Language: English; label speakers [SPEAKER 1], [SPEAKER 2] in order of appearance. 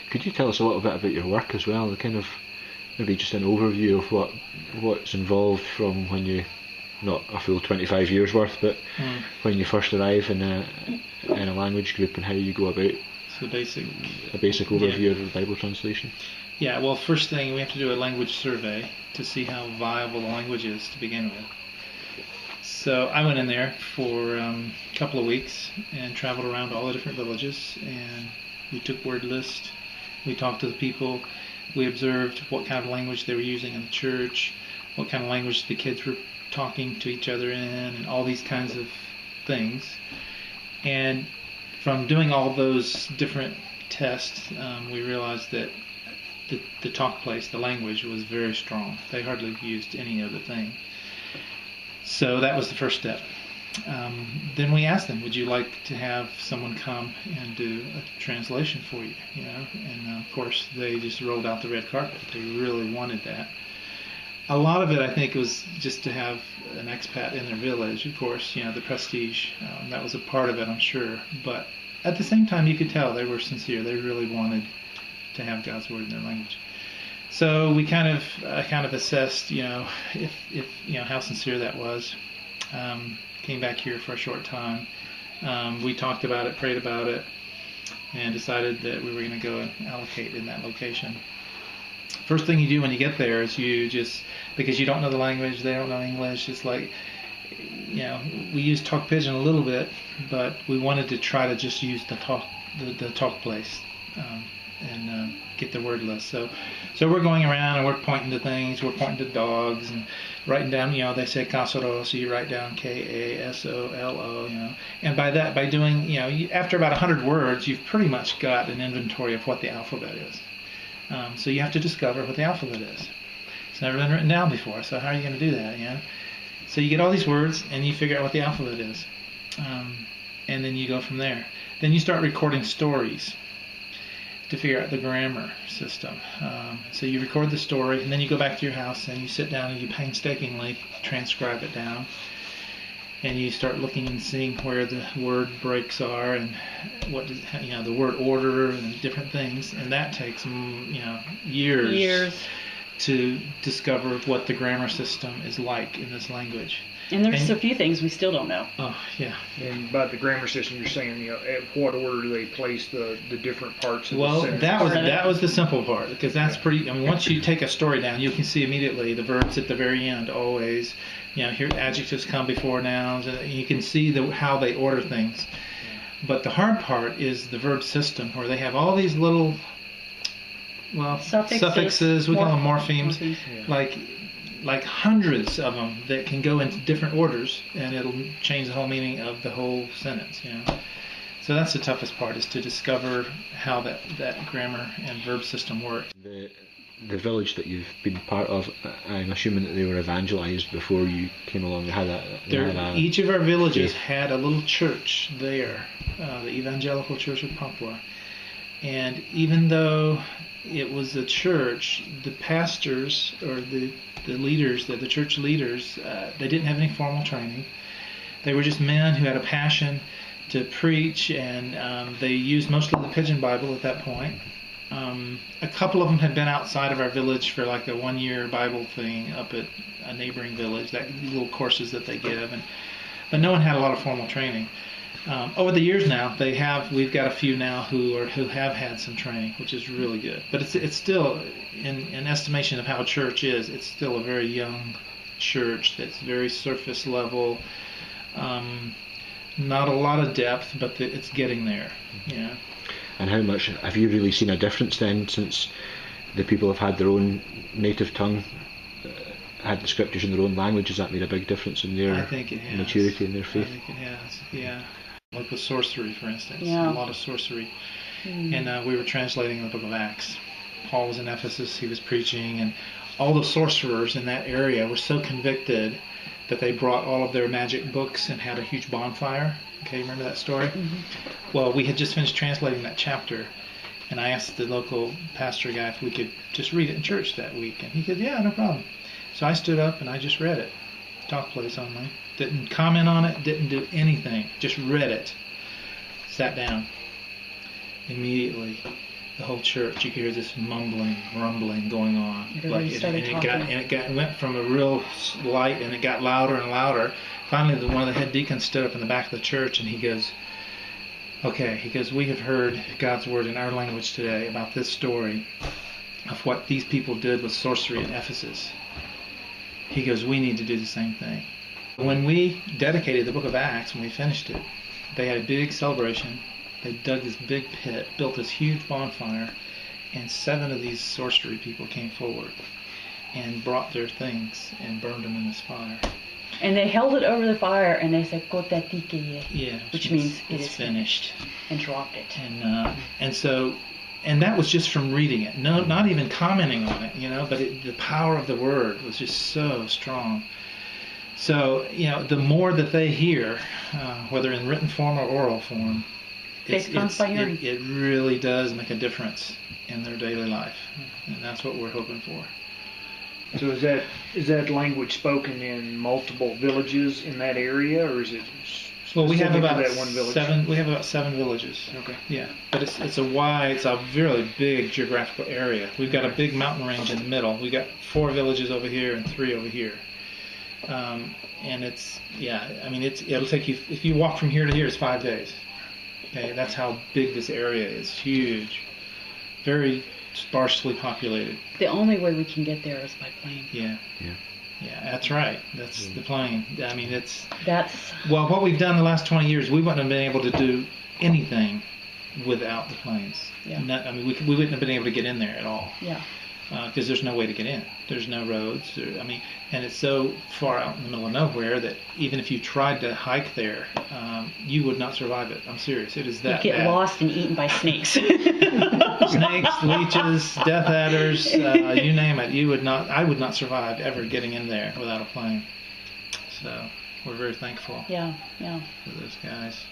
[SPEAKER 1] Could you tell us a little bit about your work as well? The kind of maybe just an overview of what's involved from when you, not a full 25 years worth, but when you first arrive in a language group and how you go about
[SPEAKER 2] a basic
[SPEAKER 1] overview of the Bible translation.
[SPEAKER 2] Yeah, well, first thing we have to do a language survey to see how viable the language is to begin with. So I went in there for a couple of weeks and traveled around all the different villages, and we took word lists, we talked to the people, we observed what kind of language they were using in the church, what kind of language the kids were talking to each other in, and all these kinds of things. And from doing all those different tests, we realized that the talk place, the language, was very strong. They hardly used any other thing. So that was the first step. Then we asked them, would you like to have someone come and do a translation for you? And of course they just rolled out the red carpet. They really wanted that. A lot of it, I think, was just to have an expat in their village. Of course, the prestige, that was a part of it, I'm sure. But at the same time, you could tell they were sincere. They really wanted to have God's word in their language. So we kind of assessed, if how sincere that was. Came back here for a short time. We talked about it, prayed about it, and decided that we were going to go and allocate in that location. First thing you do when you get there is you just, because you don't know the language, they don't know English, it's like, we use Talk Pigeon a little bit, but we wanted to try to just use the talk place and get the word list. So we're going around and we're pointing to things, we're pointing to dogs and writing down, they say kasoro, so you write down Kasolo, and by doing, after about 100 words, you've pretty much got an inventory of what the alphabet is. So you have to discover what the alphabet is. It's never been written down before, so how are you going to do that? So you get all these words and you figure out what the alphabet is, and then you go from there. Then you start recording stories to figure out the grammar system. So you record the story, and then you go back to your house and you sit down and you painstakingly transcribe it down, and you start looking and seeing where the word breaks are and what the word order and different things, and that takes years to discover what the grammar system is like in this language.
[SPEAKER 3] And there's a few things we still don't know.
[SPEAKER 2] Oh, yeah.
[SPEAKER 4] And about the grammar system, you're saying, at what order do they place the different parts of the sentence?
[SPEAKER 2] Well, that was the simple part, because that's pretty. Once you take a story down, you can see immediately the verbs at the very end always. Here adjectives come before nouns, and you can see how they order things. But the hard part is the verb system, where they have all these little, suffixes. We call them morphemes. Like hundreds of them that can go into different orders, and it'll change the whole meaning of the whole sentence. So that's the toughest part, is to discover how that grammar and verb system work.
[SPEAKER 1] The village that you've been part of, I'm assuming that they were evangelized before you came along.
[SPEAKER 2] Each of our villages had a little church there, the Evangelical Church of Papua. And even though it was a church, the pastors or the leaders, the church leaders, they didn't have any formal training. They were just men who had a passion to preach, and they used mostly the Pidgin Bible at that point. A couple of them had been outside of our village for like a 1-year Bible thing up at a neighboring village, that little courses that they give, but no one had a lot of formal training. Over the years now, we've got a few now who have had some training, which is really good. But it's still, in estimation of how a church is, it's still a very young church that's very surface level. Not a lot of depth, but it's getting there.
[SPEAKER 1] And how much have you really seen a difference then, since the people have had their own native tongue, had the scriptures in their own language? Has that made a big difference in their maturity in their faith?
[SPEAKER 2] I think it has, yeah. Like with sorcery, for instance.
[SPEAKER 3] Yeah.
[SPEAKER 2] A lot of sorcery. And we were translating the book of Acts. Paul was in Ephesus, he was preaching, and all the sorcerers in that area were so convicted that they brought all of their magic books and had a huge bonfire. Okay, remember that story? Mm-hmm. Well, we had just finished translating that chapter, and I asked the local pastor guy if we could just read it in church that week, and he said, yeah, no problem. So I stood up and I just read it. Talk place only. Didn't comment on it, didn't do anything. Just read it. Sat down. Immediately, the whole church, you could hear this mumbling, rumbling going on.
[SPEAKER 3] Everybody started talking.
[SPEAKER 2] It went from a real light, and it got louder and louder. Finally, one of the head deacons stood up in the back of the church, and he goes, "Okay," he goes, "we have heard God's word in our language today about this story of what these people did with sorcery in Ephesus." He goes, "We need to do the same thing." When we dedicated the book of Acts, when we finished it, they had a big celebration. They dug this big pit, built this huge bonfire, and 7 of these sorcery people came forward and brought their things and burned them in this fire.
[SPEAKER 3] And they held it over the fire, and they said "Kota tikeye,"
[SPEAKER 2] Yeah,
[SPEAKER 3] which means it
[SPEAKER 2] it's
[SPEAKER 3] is
[SPEAKER 2] finished.
[SPEAKER 3] and dropped it.
[SPEAKER 2] And that was just from reading it. No, not even commenting on it, But the power of the word was just so strong. So the more that they hear, whether in written form or oral form, it really does make a difference in their daily life, and that's what we're hoping for.
[SPEAKER 4] So is that language spoken in multiple villages in that area, or is it?
[SPEAKER 2] Well, we have about
[SPEAKER 4] that one village?
[SPEAKER 2] 7. We have about 7 villages.
[SPEAKER 4] Okay.
[SPEAKER 2] Yeah, but it's a really big geographical area. We've got a big mountain range in the middle. We've got 4 villages over here and 3 over here. And it'll take you, if you walk from here to here, it's 5 days. Okay, that's how big this area is. Huge, very sparsely populated.
[SPEAKER 3] The only way we can get there is by plane.
[SPEAKER 2] Yeah, that's right. That's the plane. I mean,
[SPEAKER 3] that's
[SPEAKER 2] what we've done the last 20 years. We wouldn't have been able to do anything without the planes.
[SPEAKER 3] Yeah.
[SPEAKER 2] We wouldn't have been able to get in there at all.
[SPEAKER 3] Yeah.
[SPEAKER 2] Because there's no way to get in. There's no roads. And it's so far out in the middle of nowhere that even if you tried to hike there, you would not survive it. I'm serious. It is that
[SPEAKER 3] You'd get
[SPEAKER 2] bad.
[SPEAKER 3] lost and eaten by snakes.
[SPEAKER 2] Snakes, leeches, death adders, you name it. I would not survive ever getting in there without a plane. So we're very thankful
[SPEAKER 3] Yeah.
[SPEAKER 2] for those guys.